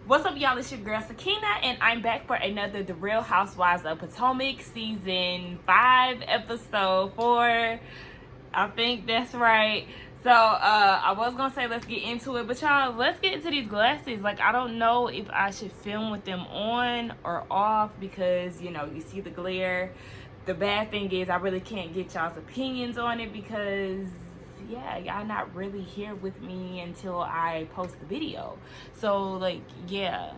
What's up, y'all? It's your girl Sakina, and I'm back for another The Real Housewives of Potomac season 5, episode 4. I think that's right. So I was gonna say let's get into it, but y'all, let's get into these glasses. Like, I don't know if I should film with them on or off because, you know, you see the glare. The bad thing is I really can't get y'all's opinions on it because, yeah, y'all not really here with me until I post the video. So, like, yeah.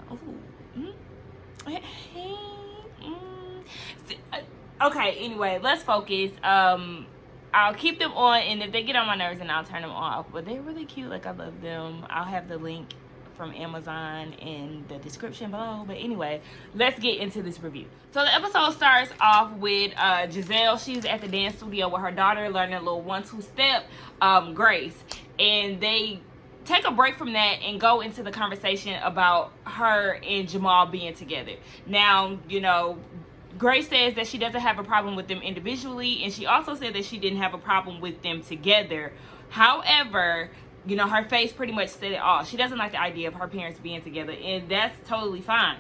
Okay, anyway, let's focus. I'll keep them on, and if they get on my nerves, then I'll turn them off. But they're really cute. Like, I love them. I'll have the link from Amazon in the description below. But anyway, let's get into this review. So the episode starts off with Gizelle. She's at the dance studio with her daughter, learning a little 1-2 step, Grace. And they take a break from that and go into the conversation about her and Jamal being together. Now, you know, Grace says that she doesn't have a problem with them individually, and she also said that she didn't have a problem with them together. However, you know, her face pretty much said it all. She doesn't like the idea of her parents being together, and that's totally fine.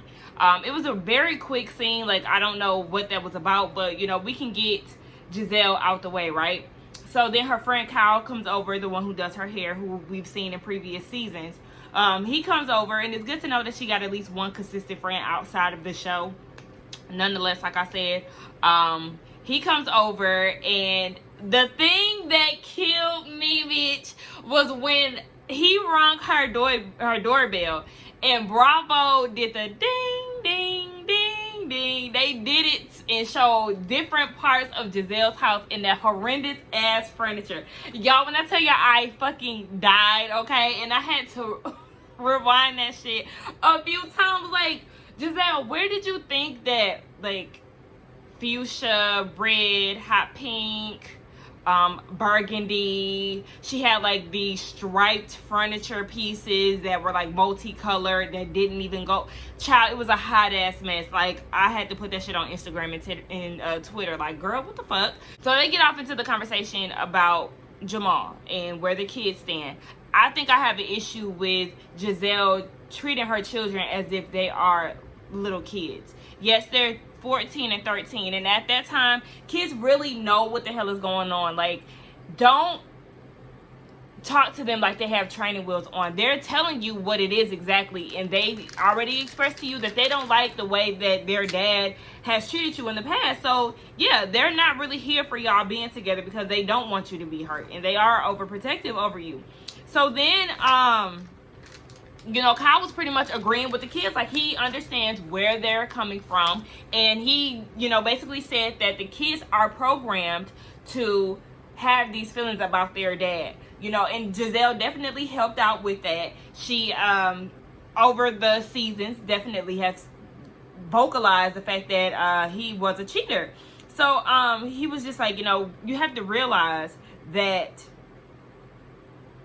It was a very quick scene. Like, I don't know what that was about, but, you know, we can get Gizelle out the way, right? So then her friend Kyle comes over, the one who does her hair, who we've seen in previous seasons. He comes over, and it's good to know that she got at least one consistent friend outside of the show. Nonetheless, like I said, he comes over, and the thing that killed me, bitch, was when he rung her doorbell, and Bravo did the ding, ding, ding, ding. They did it and showed different parts of Gizelle's house in that horrendous ass furniture. Y'all, when I tell y'all, I fucking died, okay? And I had to rewind that shit a few times. Like, Gizelle, where did you think that, like, fuchsia, red, hot pink, burgundy, she had like these striped furniture pieces that were like multicolored that didn't even go, child, it was a hot ass mess. Like, I had to put that shit on Instagram and Twitter, like, girl, what the fuck? So they get off into the conversation about Jamal and where the kids stand. I think I have an issue with Gizelle treating her children as if they are little kids. Yes, they're 14 and 13, and at that time, kids really know what the hell is going on. Like, don't talk to them like they have training wheels on. They're telling you what it is exactly, and they already expressed to you that they don't like the way that their dad has treated you in the past. So yeah, they're not really here for y'all being together because they don't want you to be hurt, and they are overprotective over you. So then you know, Kyle was pretty much agreeing with the kids. Like, he understands where they're coming from, and he, you know, basically said that the kids are programmed to have these feelings about their dad, you know, and Gizelle definitely helped out with that. She over the seasons definitely has vocalized the fact that he was a cheater. So he was just like, you know, you have to realize that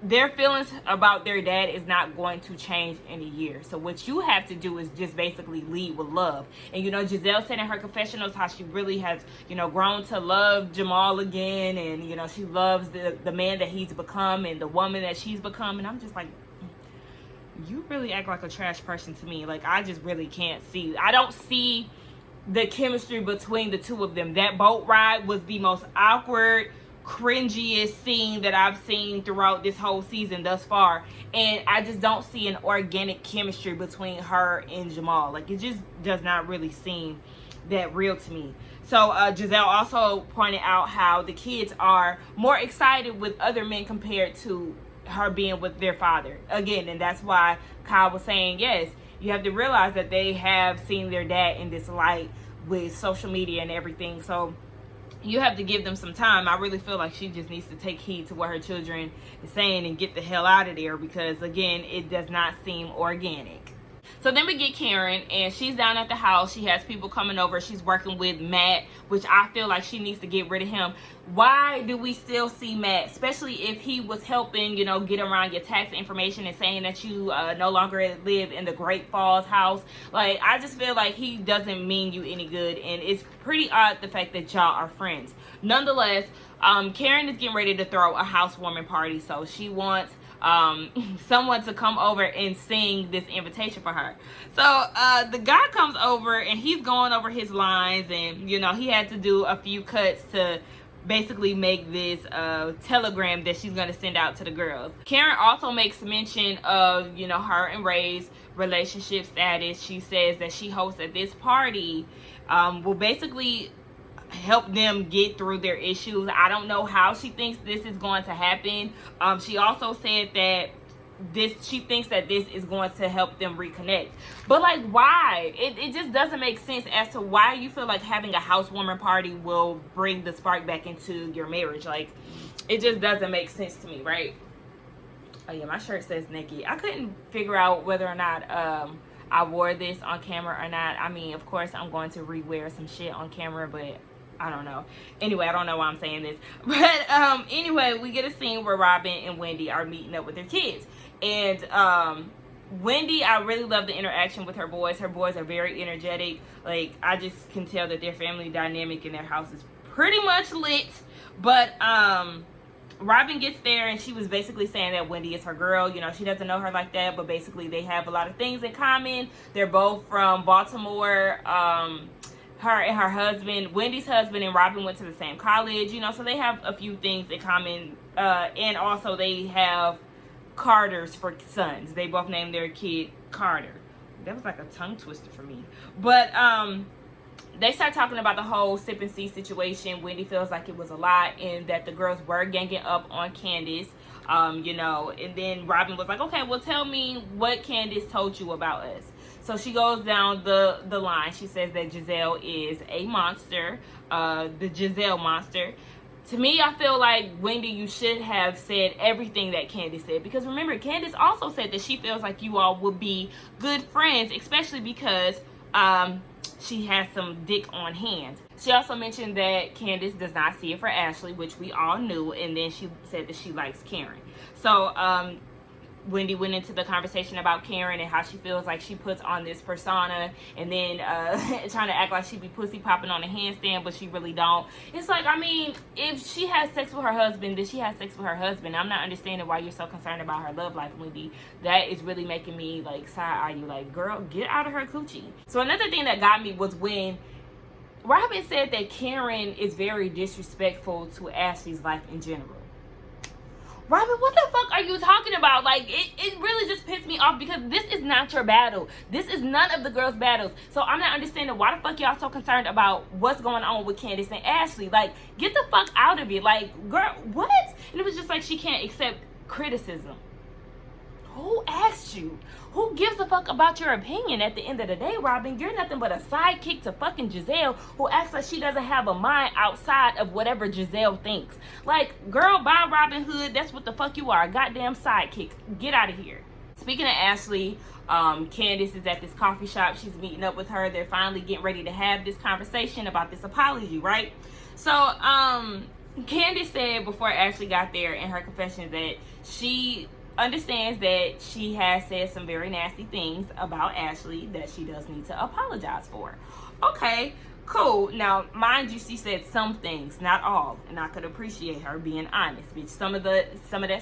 their feelings about their dad is not going to change in a year. So what you have to do is just basically lead with love. And, you know, Gizelle said in her confessionals how she really has, you know, grown to love Jamal again. And, you know, she loves the man that he's become and the woman that she's become. And I'm just like, you really act like a trash person to me. Like, I just really can't see. I don't see the chemistry between the two of them. That boat ride was the most awkward, cringiest scene that I've seen throughout this whole season thus far, and I just don't see an organic chemistry between her and Jamal. Like, it just does not really seem that real to me. So Gizelle also pointed out how the kids are more excited with other men compared to her being with their father again, and that's why Kyle was saying, yes, you have to realize that they have seen their dad in this light with social media and everything. So you have to give them some time. I really feel like she just needs to take heed to what her children is saying and get the hell out of there, because again, it does not seem organic. So then we get Karen, and she's down at the house. She has people coming over. She's working with Matt, which I feel like she needs to get rid of him. Why do we still see Matt? Especially if he was helping, you know, get around your tax information and saying that you no longer live in the Great Falls house. Like, I just feel like he doesn't mean you any good, and it's pretty odd the fact that y'all are friends. Nonetheless, Karen is getting ready to throw a housewarming party, so she wants someone to come over and sing this invitation for her. So the guy comes over and he's going over his lines, and you know, he had to do a few cuts to basically make this telegram that she's going to send out to the girls. Karen also makes mention of, you know, her and Ray's relationship status. She says that she hosts at this party will basically help them get through their issues. I don't know how she thinks this is going to happen. She also said that she thinks that this is going to help them reconnect. But like, why? It just doesn't make sense as to why you feel like having a housewarming party will bring the spark back into your marriage. Like, it just doesn't make sense to me, right? Oh yeah, my shirt says Nikki. I couldn't figure out whether or not I wore this on camera or not. I mean, of course I'm going to re-wear some shit on camera, but I don't know. Anyway, I don't know why I'm saying this. But anyway, we get a scene where Robin and Wendy are meeting up with their kids. And Wendy, I really love the interaction with her boys. Her boys are very energetic. Like, I just can tell that their family dynamic in their house is pretty much lit. But Robin gets there and she was basically saying that Wendy is her girl. You know, she doesn't know her like that, but basically they have a lot of things in common. They're both from Baltimore. Her and her husband, Wendy's husband and Robin went to the same college, you know, so they have a few things in common. And also they have Carters for sons. They both named their kid Carter. That was like a tongue twister for me. But they start talking about the whole sip and see situation. Wendy feels like it was a lot and that the girls were ganging up on Candiace. You know, and then Robin was like, okay, well, tell me what Candiace told you about us. So she goes down the line. She says that Gizelle is a monster, the Gizelle monster. To me, I feel like, Wendy, you should have said everything that Candiace said. Because remember, Candiace also said that she feels like you all would be good friends, especially because she has some dick on hand. She also mentioned that Candiace does not see it for Ashley, which we all knew. And then she said that she likes Karen. So, Wendy went into the conversation about Karen and how she feels like she puts on this persona and then trying to act like she be pussy popping on a handstand, but she really don't. It's like, I mean, if she has sex with her husband, then she has sex with her husband. I'm not understanding why you're so concerned about her love life, Wendy. That is really making me like side-eye you. Like, girl, get out of her coochie. So another thing that got me was when Robin said that Karen is very disrespectful to Ashley's life in general. Robin, what the fuck are you talking about? Like, it really just pissed me off because this is not your battle. This is none of the girls' battles. So I'm not understanding why the fuck y'all so concerned about what's going on with Candiace and Ashley. Like, get the fuck out of it. Like, girl, what? And it was just like she can't accept criticism. Who asked you? Who gives a fuck about your opinion at the end of the day, Robin? You're nothing but a sidekick to fucking Gizelle who acts like she doesn't have a mind outside of whatever Gizelle thinks. Like, girl, bye Robin Hood. That's what the fuck you are. A goddamn sidekick. Get out of here. Speaking of Ashley, Candiace is at this coffee shop. She's meeting up with her. They're finally getting ready to have this conversation about this apology, right? So, Candiace said before Ashley got there in her confession that she understands that she has said some very nasty things about Ashley that she does need to apologize for. Okay, cool. Now, mind you, she said some things, not all, and I could appreciate her being honest. Bitch, some of that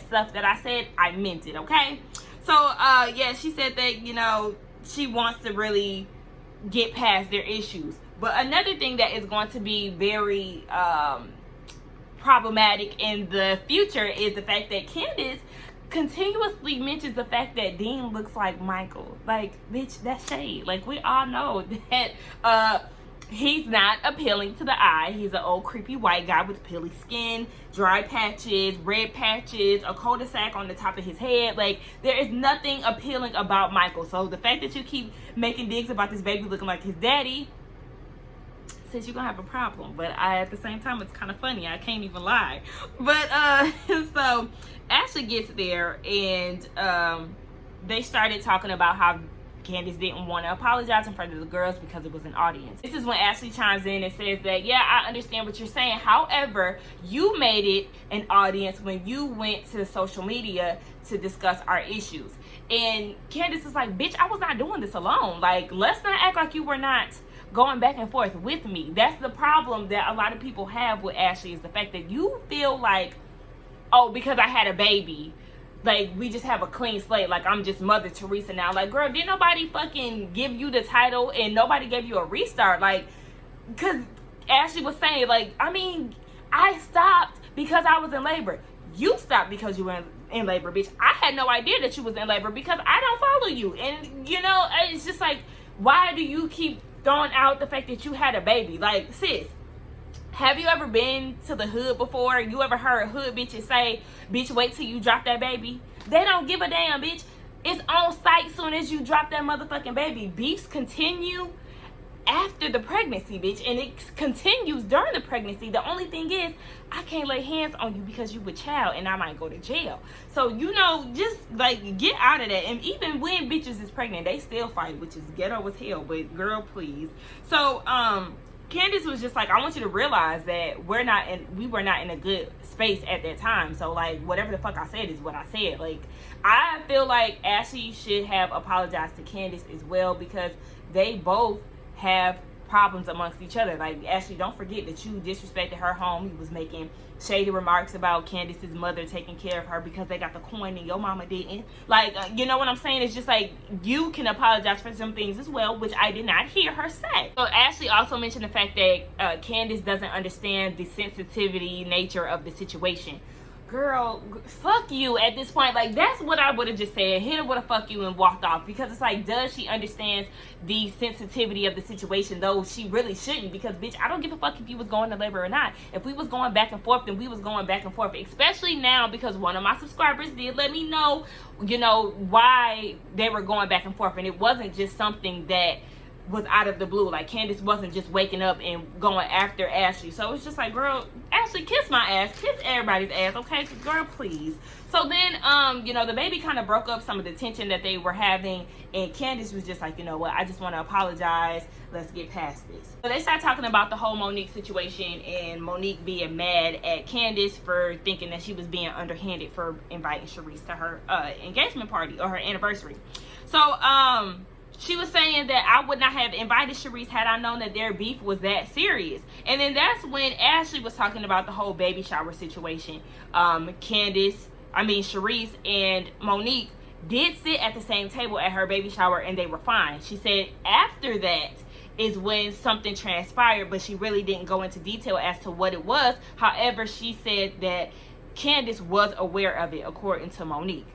stuff that I said, I meant it. Okay, so yeah, she said that, you know, she wants to really get past their issues. But another thing that is going to be very problematic in the future is the fact that Candiace continuously mentions the fact that Dean looks like Michael. Like, bitch, that's shade. Like, we all know that he's not appealing to the eye. He's an old creepy white guy with peely skin, dry patches, red patches, a cul-de-sac on the top of his head. Like, there is nothing appealing about Michael. So the fact that you keep making digs about this baby looking like his daddy says you're gonna have a problem. But at the same time, it's kind of funny. I can't even lie. But so Ashley gets there and they started talking about how Candiace didn't want to apologize in front of the girls because it was an audience. This is when Ashley chimes in and says that, yeah, I understand what you're saying. However, you made it an audience when you went to social media to discuss our issues. And Candiace is like, bitch, I was not doing this alone. Like, let's not act like you were not going back and forth with me. That's the problem that a lot of people have with Ashley, is the fact that you feel like, oh, because I had a baby, like, we just have a clean slate. Like, I'm just Mother Teresa now. Like, girl, did nobody fucking give you the title and nobody gave you a restart? Like, because Ashley was saying, like, I mean, I stopped because I was in labor. You stopped because you were in labor, bitch. I had no idea that you was in labor because I don't follow you. And, you know, it's just like, why do you keep throwing out the fact that you had a baby? Like, sis, have you ever been to the hood before? You ever heard hood bitches say, bitch, wait till you drop that baby? They don't give a damn, bitch. It's on site soon as you drop that motherfucking baby. Beefs continue after the pregnancy, bitch, and it continues during the pregnancy. The only thing is, I can't lay hands on you because you a child and I might go to jail. So, you know, just like, get out of that. And even when bitches is pregnant, they still fight, which is ghetto as hell. But girl, please. So Candiace was just like, I want you to realize that we were not in a good space at that time. So, like, whatever the fuck I said is what I said. Like, I feel like Ashley should have apologized to Candiace as well, because they both have problems amongst each other. Like, Ashley, don't forget that you disrespected her home. You was making shady remarks about Candiace's mother taking care of her because they got the coin and your mama didn't. Like, you know what I'm saying? It's just like, you can apologize for some things as well, which I did not hear her say. So Ashley also mentioned the fact that Candiace doesn't understand the sensitivity nature of the situation. Girl, fuck you at this point. Like, that's what I would have just said. Hit her with a fuck you and walked off. Because it's like, does she understand the sensitivity of the situation? Though she really shouldn't. Because, bitch, I don't give a fuck if you was going to labor or not. If we was going back and forth, then we was going back and forth. Especially now, because one of my subscribers did let me know, you know, why they were going back and forth. And it wasn't just something that was out of the blue. Like, Candiace wasn't just waking up and going after Ashley. So it's just like, girl, Ashley, kiss my ass, kiss everybody's ass, okay? Girl, please. So then, you know, the baby kind of broke up some of the tension that they were having, and Candiace was just like, you know what, I just want to apologize, let's get past this. So they started talking about the whole Monique situation, and Monique being mad at Candiace for thinking that she was being underhanded for inviting Sharice to her engagement party or her anniversary. So she was saying that I would not have invited Sharice had I known that their beef was that serious. And then that's when Ashley was talking about the whole baby shower situation. Sharice and Monique did sit at the same table at her baby shower and they were fine. She said after that is when something transpired, but she really didn't go into detail as to what it was. However, she said that Candiace was aware of it, according to Monique.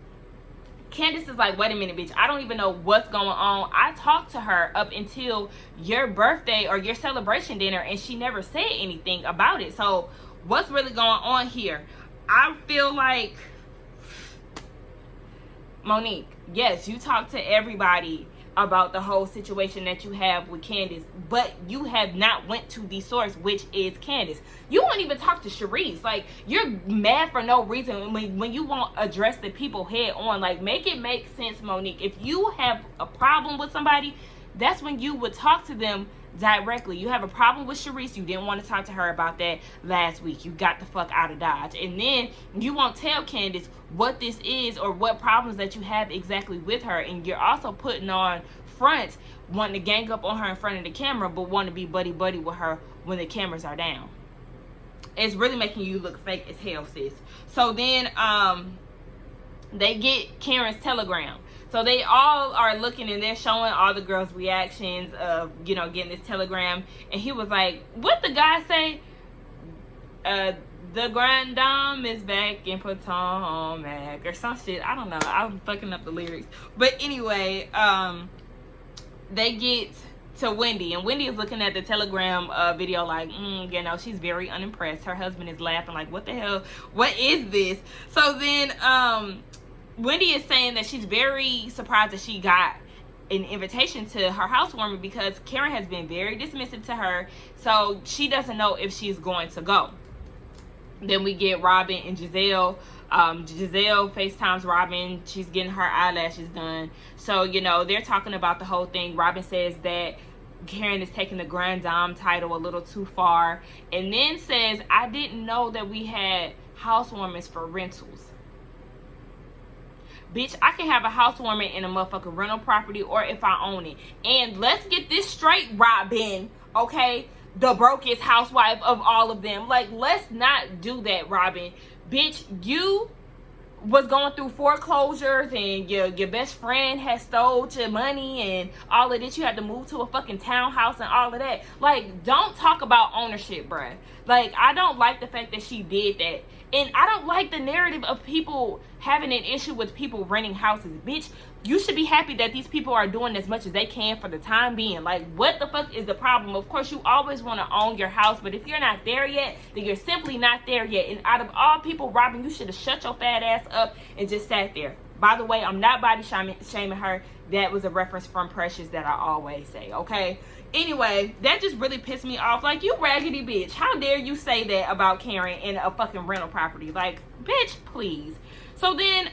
Candiace is like, wait a minute, bitch, I don't even know what's going on. I talked to her up until your birthday or your celebration dinner, and she never said anything about it. So what's really going on here? I feel like, Monique, yes, you talked to everybody about the whole situation that you have with Candiace, but you have not went to the source, which is Candiace. You won't even talk to Sharice. Like, you're mad for no reason when you won't address the people head on. Like, make it make sense, Monique. If you have a problem with somebody, that's when you would talk to them directly. You have a problem with Sharice, you didn't want to talk to her about that last week. You got the fuck out of Dodge. And then you won't tell Candiace what this is or what problems that you have exactly with her. And you're also putting on front, wanting to gang up on her in front of the camera, but want to be buddy-buddy with her when the cameras are down. It's really making you look fake as hell, sis. So then they get Karen's telegram. So they all are looking and they're showing all the girls' reactions of, you know, getting this telegram. And he was like, what the guy say? The grand dame is back in Potomac or some shit. I don't know. I'm fucking up the lyrics. But anyway, they get to Wendy. And Wendy is looking at the telegram video like, you know, she's very unimpressed. Her husband is laughing like, what the hell? What is this? So then Wendy is saying that she's very surprised that she got an invitation to her housewarming because Karen has been very dismissive to her. So she doesn't know if she's going to go. Then we get Robin and Gizelle. Gizelle FaceTimes Robin. She's getting her eyelashes done. So, you know, they're talking about the whole thing. Robin says that Karen is taking the Grand Dame title a little too far. And then says, I didn't know that we had housewarmings for rentals. Bitch, I can have a housewarming in a motherfucking rental property or if I own it. And let's get this straight, Robin, okay? The brokest housewife of all of them. Like, let's not do that, Robin. Bitch, you was going through foreclosures and your best friend has stole your money and all of this. You had to move to a fucking townhouse and all of that. Like, don't talk about ownership, bruh. Like, I don't like the fact that she did that. And I don't like the narrative of people having an issue with people renting houses. Bitch, you should be happy that these people are doing as much as they can for the time being. Like, what the fuck is the problem? Of course, you always want to own your house, but if you're not there yet, then you're simply not there yet. And out of all people robbing, you should have shut your fat ass up and just sat there. By the way, I'm not body shaming her. That was a reference from Precious that I always say, okay? Anyway, that just really pissed me off. Like, you raggedy bitch. How dare you say that about Karen in a fucking rental property? Like, bitch, please. So then,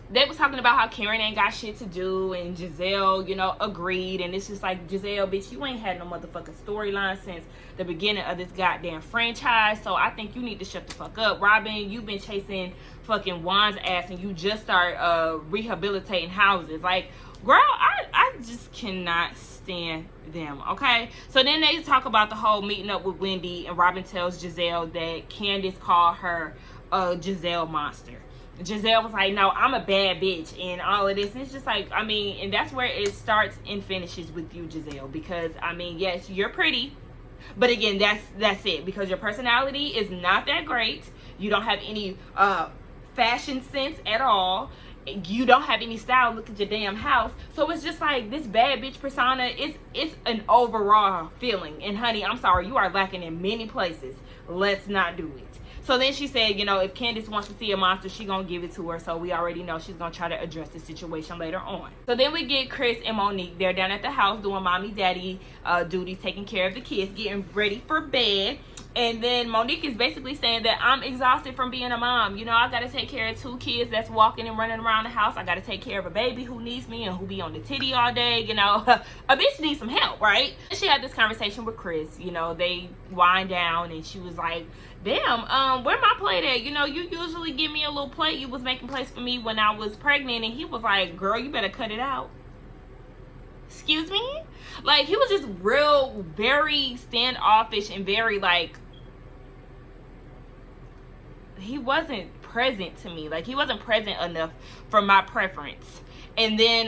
they was talking about how Karen ain't got shit to do, and Gizelle, you know, agreed. And it's just like, Gizelle, bitch, you ain't had no motherfucking storyline since the beginning of this goddamn franchise. So I think you need to shut the fuck up. Robin, you've been chasing fucking Juan's ass, and you just start rehabilitating houses. Like, girl, I just cannot stand them, okay? So then they talk about the whole meeting up with Wendy, and Robin tells Gizelle that Candiace called her a Gizelle monster. Gizelle was like, no, I'm a bad bitch and all of this. And it's just like, I mean, and that's where it starts and finishes with you, Gizelle, because I mean, yes, you're pretty, but again, that's it, because your personality is not that great. You don't have any fashion sense at all. You don't have any style. Look at your damn house. So it's just like this bad bitch persona. It's an overall feeling. And honey, I'm sorry, you are lacking in many places. Let's not do it. So then she said, you know, if Candiace wants to see a monster, she gonna give it to her. So we already know she's gonna try to address the situation later on. So then we get Chris and Monique. They're down at the house doing mommy daddy duties, taking care of the kids, getting ready for bed. And then Monique is basically saying that I'm exhausted from being a mom. You know, I got to take care of 2 kids that's walking and running around the house. I got to take care of a baby who needs me and who be on the titty all day. You know, a bitch needs some help, right? And she had this conversation with Chris. You know, they wind down and she was like, damn, where my plate at? You know, you usually give me a little plate. You was making plates for me when I was pregnant. And he was like, girl, you better cut it out. Excuse me? Like, he was just real, very standoffish and very, like, he wasn't present to me. Like, he wasn't present enough for my preference. And then,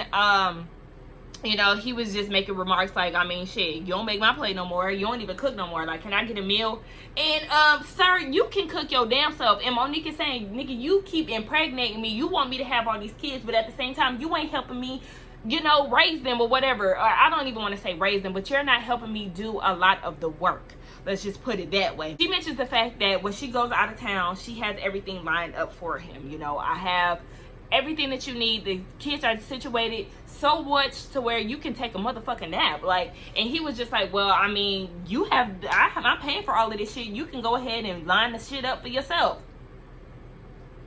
you know, he was just making remarks like, I mean, shit, you don't make my plate no more. You don't even cook no more. Like, can I get a meal? And, sir, you can cook your damn self. And Monique is saying, nigga, you keep impregnating me. You want me to have all these kids, but at the same time, you ain't helping me, you know, raise them or whatever. Or I don't even want to say raise them, but you're not helping me do a lot of the work. Let's just put it that way. She mentions the fact that when she goes out of town, she has everything lined up for him. You know, I have everything that you need. The kids are situated so much to where you can take a motherfucking nap. Like, and he was just like, well, I mean, I'm paying for all of this shit. You can go ahead and line the shit up for yourself.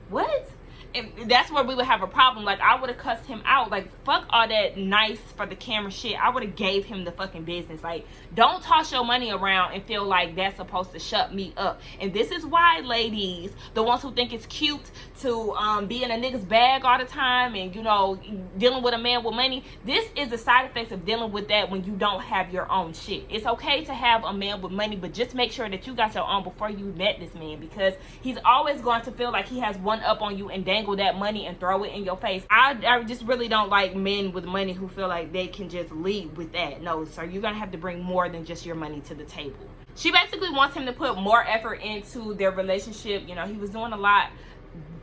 What? And that's where we would have a problem. Like, I would have cussed him out. Like, fuck all that nice for the camera shit. I would have gave him the fucking business. Like, don't toss your money around and feel like that's supposed to shut me up. And this is why, ladies, the ones who think it's cute to be in a nigga's bag all the time and, you know, dealing with a man with money, this is the side effects of dealing with that when you don't have your own shit. It's okay to have a man with money, but just make sure that you got your own before you met this man, because he's always going to feel like he has one up on you and dangle that money and throw it in your face. I just really don't like men with money who feel like they can just lead with that. No, sir, you're gonna have to bring more than just your money to the table. She basically wants him to put more effort into their relationship. You know, he was doing a lot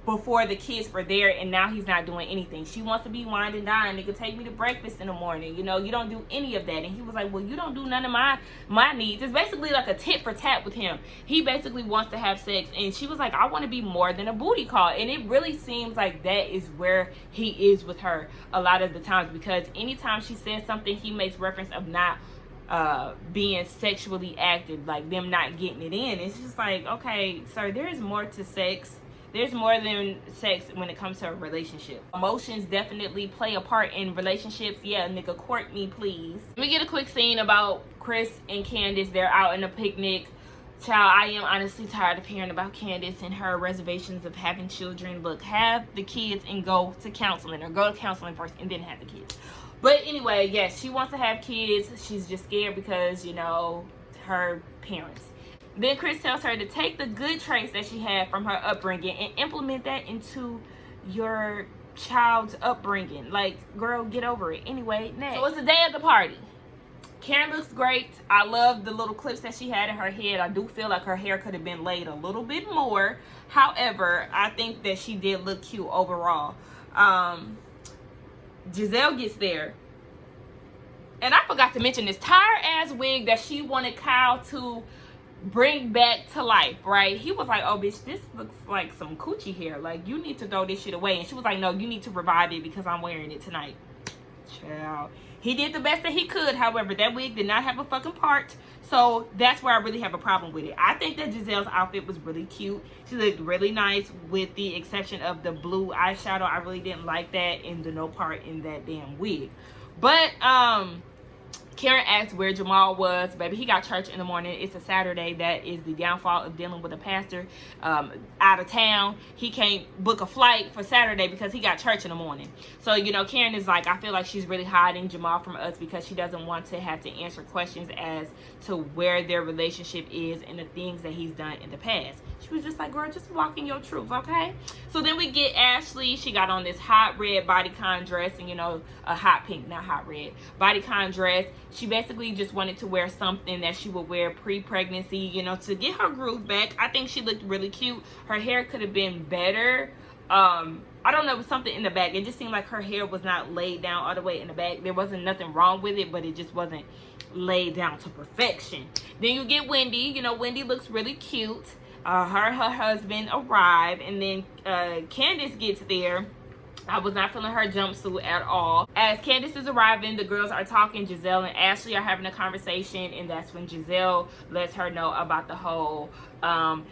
before the kids were there, and now he's not doing anything. She wants to be wine and dine. Nigga, take me to breakfast in the morning. You know, you don't do any of that. And he was like, well, you don't do none of my needs. It's basically like a tit for tat with him. He basically wants to have sex, and she was like, I want to be more than a booty call. And it really seems like that is where he is with her a lot of the times, because anytime she says something, he makes reference of not being sexually active, like them not getting it in. It's just like, okay, sir, there is more to sex. There's more than sex when it comes to a relationship. Emotions definitely play a part in relationships. Yeah, nigga, court me, please. Let me get a quick scene about Chris and Candiace. They're out in a picnic. Child, I am honestly tired of hearing about Candiace and her reservations of having children. Look, have the kids and go to counseling, or go to counseling first and then have the kids. But anyway, yes, she wants to have kids. She's just scared because, you know, her parents. Then Chris tells her to take the good traits that she had from her upbringing and implement that into your child's upbringing. Like, girl, get over it. Anyway, next. So it's the day of the party. Karen looks great. I love the little clips that she had in her head. I do feel like her hair could have been laid a little bit more. However, I think that she did look cute overall. Gizelle gets there. And I forgot to mention this tire-ass wig that she wanted Kyle to bring back to life, right? He was like, oh, bitch, this looks like some coochie hair. Like, you need to throw this shit away. And she was like, no, you need to revive it because I'm wearing it tonight. Child. He did the best that he could. However, that wig did not have a fucking part. So that's where I really have a problem with it. I think that Gizelle's outfit was really cute. She looked really nice with the exception of the blue eyeshadow. I really didn't like that and the no part in that damn wig. But, Karen asked where Jamal was. Baby, he got church in the morning. It's a Saturday. That is the downfall of dealing with a pastor out of town. He can't book a flight for Saturday because he got church in the morning. So, you know, Karen is like, I feel like she's really hiding Jamal from us because she doesn't want to have to answer questions as to where their relationship is and the things that he's done in the past. She was just like, girl, just walk in your truth, okay? So then we get Ashley. She got on this hot red bodycon dress and, you know, a hot pink, not hot red, bodycon dress. She basically just wanted to wear something that she would wear pre-pregnancy, you know, to get her groove back. I think she looked really cute. Her hair could have been better. I don't know, it was something in the back. It just seemed like her hair was not laid down all the way in the back. There wasn't nothing wrong with it, but it just wasn't laid down to perfection. Then you get Wendy. You know, Wendy looks really cute. Her husband arrived, and then Candiace gets there. I was not feeling her jumpsuit at all. As Candiace is arriving, the girls are talking. Gizelle and Ashley are having a conversation, and that's when Gizelle lets her know about the whole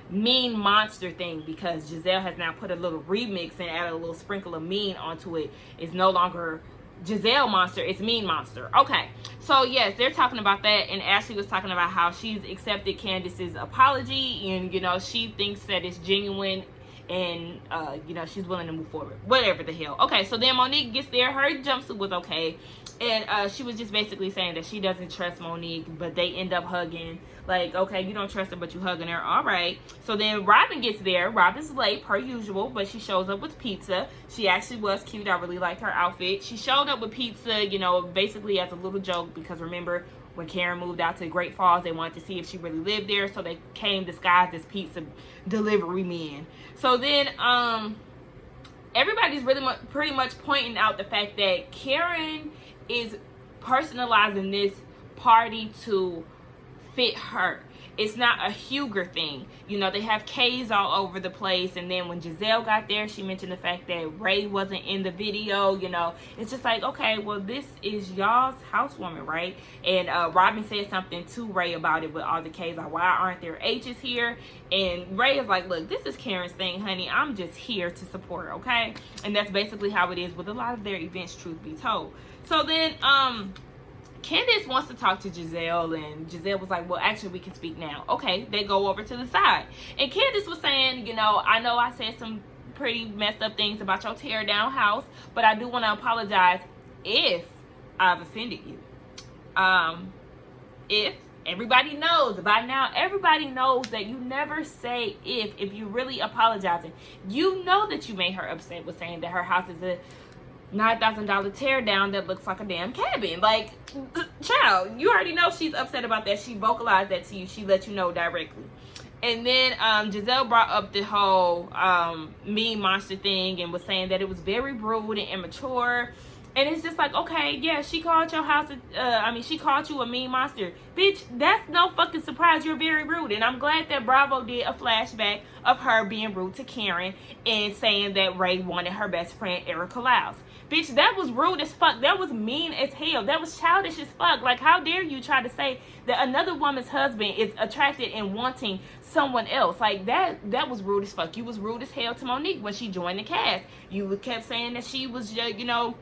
mean monster thing, because Gizelle has now put a little remix and added a little sprinkle of mean onto it. It's no longer Gizelle monster, it's mean monster. Okay, so yes, they're talking about that, and Ashley was talking about how she's accepted Candiace's apology, and you know, she thinks that it's genuine, and you know, she's willing to move forward, whatever the hell. Okay, so then Monique gets there. Her jumpsuit was okay, and she was just basically saying that she doesn't trust Monique, but they end up hugging. Like, okay, you don't trust her, but you hugging her. All right. So then Robin gets there. Robin's late per usual, but she shows up with pizza. She actually was cute. I really liked her outfit. She showed up with pizza, you know, basically as a little joke, because remember when Karen moved out to Great Falls, they wanted to see if she really lived there, so they came disguised as pizza delivery men. So then everybody's really pretty much pointing out the fact that Karen is personalizing this party to fit her. It's not a Huger thing. You know, they have K's all over the place. And then when Gizelle got there, she mentioned the fact that Ray wasn't in the video. You know, it's just like, okay, well, this is y'all's housewarming, right? And Robin said something to Ray about it with all the K's. Like, why aren't there H's here? And Ray is like, look, this is Karen's thing, honey. I'm just here to support, okay? And that's basically how it is with a lot of their events, truth be told. So then, Candiace wants to talk to Gizelle, and Gizelle was like, well, actually, we can speak now. Okay, they go over to the side. And Candiace was saying, you know I said some pretty messed up things about your tear down house, but I do want to apologize if I've offended you. If everybody knows by now, everybody knows that you never say if you're really apologizing. You know that you made her upset with saying that her house is a $9,000 tear down that looks like a damn cabin. Like, child, you already know she's upset about that. She vocalized that to you. She let you know directly. And then Gizelle brought up the whole mean monster thing and was saying that it was very rude and immature. And it's just like, okay, yeah, she called your house, she called you a mean monster. Bitch, that's no fucking surprise. You're very rude. And I'm glad that Bravo did a flashback of her being rude to Karen and saying that Ray wanted her best friend, Erica Laus. Bitch, that was rude as fuck. That was mean as hell. That was childish as fuck. Like, how dare you try to say that another woman's husband is attracted and wanting someone else? Like, that was rude as fuck. You was rude as hell to Monique when she joined the cast. You kept saying that she was, you know,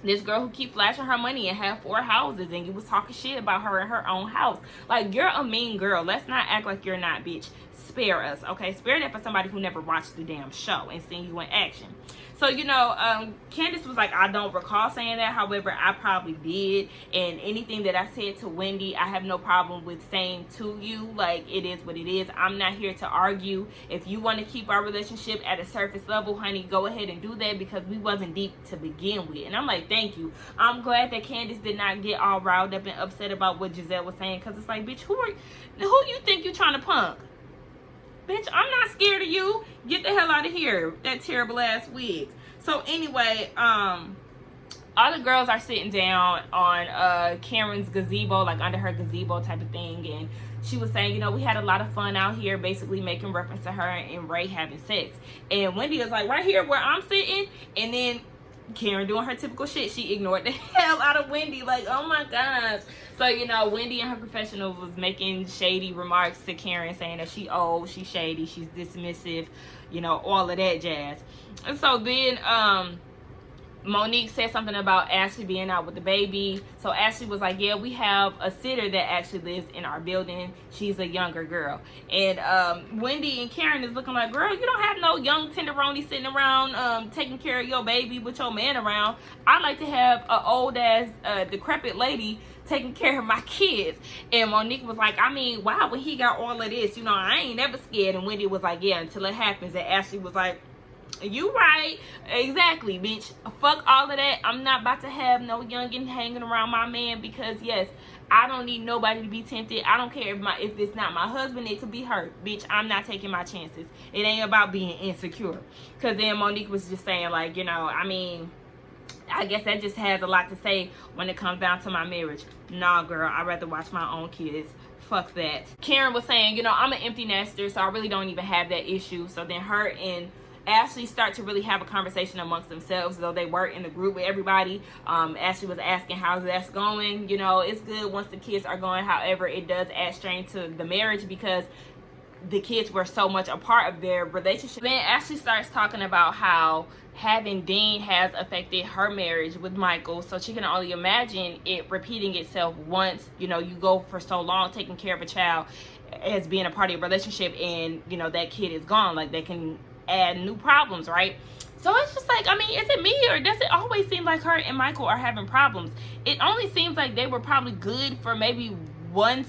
this girl who keep flashing her money and have 4 houses, and you was talking shit about her in her own house. Like, you're a mean girl. Let's not act like you're not, bitch. Spare us, okay? Spare that for somebody who never watched the damn show and seen you in action. So, you know, Candiace was like, I don't recall saying that. However, I probably did. And anything that I said to Wendy, I have no problem with saying to you. Like, it is what it is. I'm not here to argue. If you want to keep our relationship at a surface level, honey, go ahead and do that, because we wasn't deep to begin with. And I'm like, thank you. I'm glad that Candiace did not get all riled up and upset about what Gizelle was saying, because it's like, bitch, who you think you're trying to punk? Bitch, I'm not scared of you. Get the hell out of here. That terrible ass wig. So anyway, all the girls are sitting down on Karen's gazebo, like under her gazebo type of thing. And she was saying, you know, we had a lot of fun out here, basically making reference to her and Ray having sex. And Wendy was like, right here where I'm sitting. And then Karen doing her typical shit. She ignored the hell out of Wendy. Like, oh my gosh. So, you know, Wendy in her confessional was making shady remarks to Karen, saying that she old, she's shady, she's dismissive, you know, all of that jazz. And so then Monique said something about Ashley being out with the baby. So Ashley was like, yeah, we have a sitter that actually lives in our building. She's a younger girl. And Wendy and Karen is looking like, girl, you don't have no young tenderoni sitting around taking care of your baby with your man around. I like to have an old ass decrepit lady taking care of my kids. And Monique was like, I mean, wow, when he got all of this, you know, I ain't never scared. And Wendy was like, yeah, until it happens. And Ashley was like, you right. Exactly, bitch. Fuck all of that. I'm not about to have no youngin hanging around my man, because yes, I don't need nobody to be tempted. I don't care if it's not my husband, it could be her. Bitch, I'm not taking my chances. It ain't about being insecure. Because then Monique was just saying, like, you know, I mean, I guess that just has a lot to say when it comes down to my marriage. Nah, girl, I'd rather watch my own kids. Fuck that. Karen was saying, you know, I'm an empty nester, so I really don't even have that issue. So then her and Ashley start to really have a conversation amongst themselves, though they were in the group with everybody. Ashley was asking how that's going. You know, it's good once the kids are going. However, it does add strain to the marriage, because the kids were so much a part of their relationship. Then Ashley starts talking about how having Dean has affected her marriage with Michael, so she can only imagine it repeating itself once, you know, you go for so long taking care of a child as being a part of your relationship, and, you know, that kid is gone. Like, they can add new problems, right? So it's just like, I mean, is it me, or does it always seem like her and Michael are having problems? It only seems like they were probably good for maybe one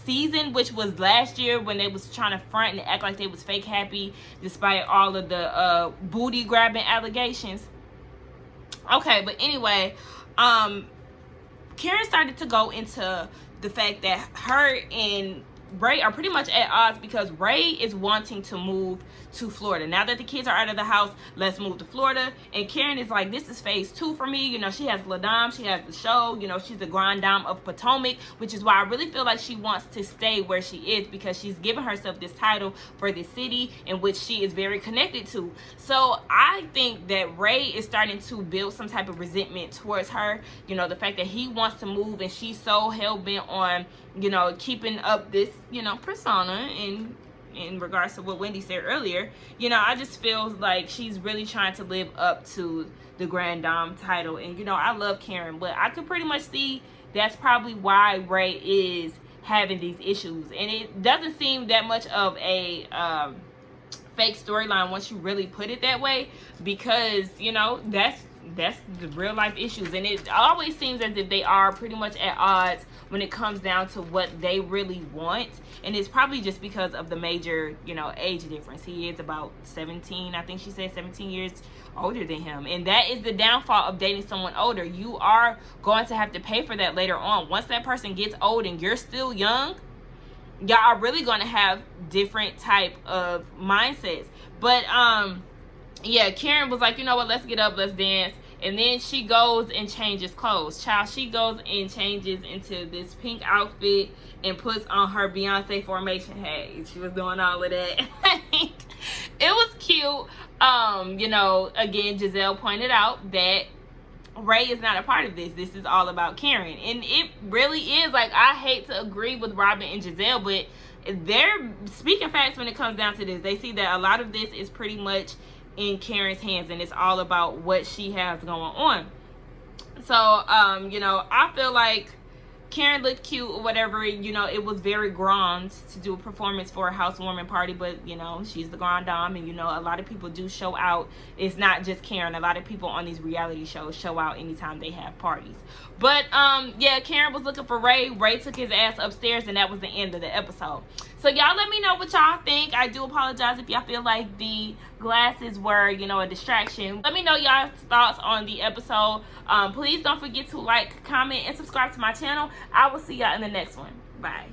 season, which was last year, when they was trying to front and act like they was fake happy despite all of the booty grabbing allegations. Okay, but anyway, Karen started to go into the fact that her and Ray are pretty much at odds, because Ray is wanting to move to Florida. Now that the kids are out of the house, let's move to Florida. And Karen is like, this is phase 2 for me. You know, she has La Dame, she has the show, you know, she's the Grand Dame of Potomac, which is why I really feel like she wants to stay where she is, because she's given herself this title for this city in which she is very connected to. So I think that Ray is starting to build some type of resentment towards her. You know, the fact that he wants to move and she's so hell-bent on, you know, keeping up this, you know, persona. And in regards to what Wendy said earlier, you know, I just feel like she's really trying to live up to the Grand Dame title. And, you know, I love Karen, but I could pretty much see that's probably why Ray is having these issues. And it doesn't seem that much of a fake storyline once you really put it that way, because, you know, that's the real life issues. And it always seems as if they are pretty much at odds when it comes down to what they really want. And it's probably just because of the major, you know, age difference. He is about 17, I think she said 17 years older than him. And that is the downfall of dating someone older. You are going to have to pay for that later on. Once that person gets old and you're still young, y'all are really going to have different type of mindsets. But yeah, Karen was like, you know what, let's get up, let's dance. And then she goes and changes clothes. Child, she goes and changes into this pink outfit and puts on her Beyonce formation hat. She was doing all of that. It was cute. You know, again, Gizelle pointed out that Ray is not a part of this. This is all about Karen. And it really is. Like, I hate to agree with Robin and Gizelle, but they're speaking facts when it comes down to this. They see that a lot of this is pretty much in Karen's hands, and it's all about what she has going on. So, you know, I feel like Karen looked cute or whatever, you know, it was very grand to do a performance for a housewarming party, but, you know, she's the grand dame, and, you know, a lot of people do show out. It's not just Karen. A lot of people on these reality shows show out anytime they have parties. But, yeah, Karen was looking for Ray. Ray took his ass upstairs, and that was the end of the episode. So, y'all let me know what y'all think. I do apologize if y'all feel like the glasses were, you know, a distraction. Let me know y'all's thoughts on the episode. Please don't forget to like, comment, and subscribe to my channel. I will see y'all in the next one. Bye.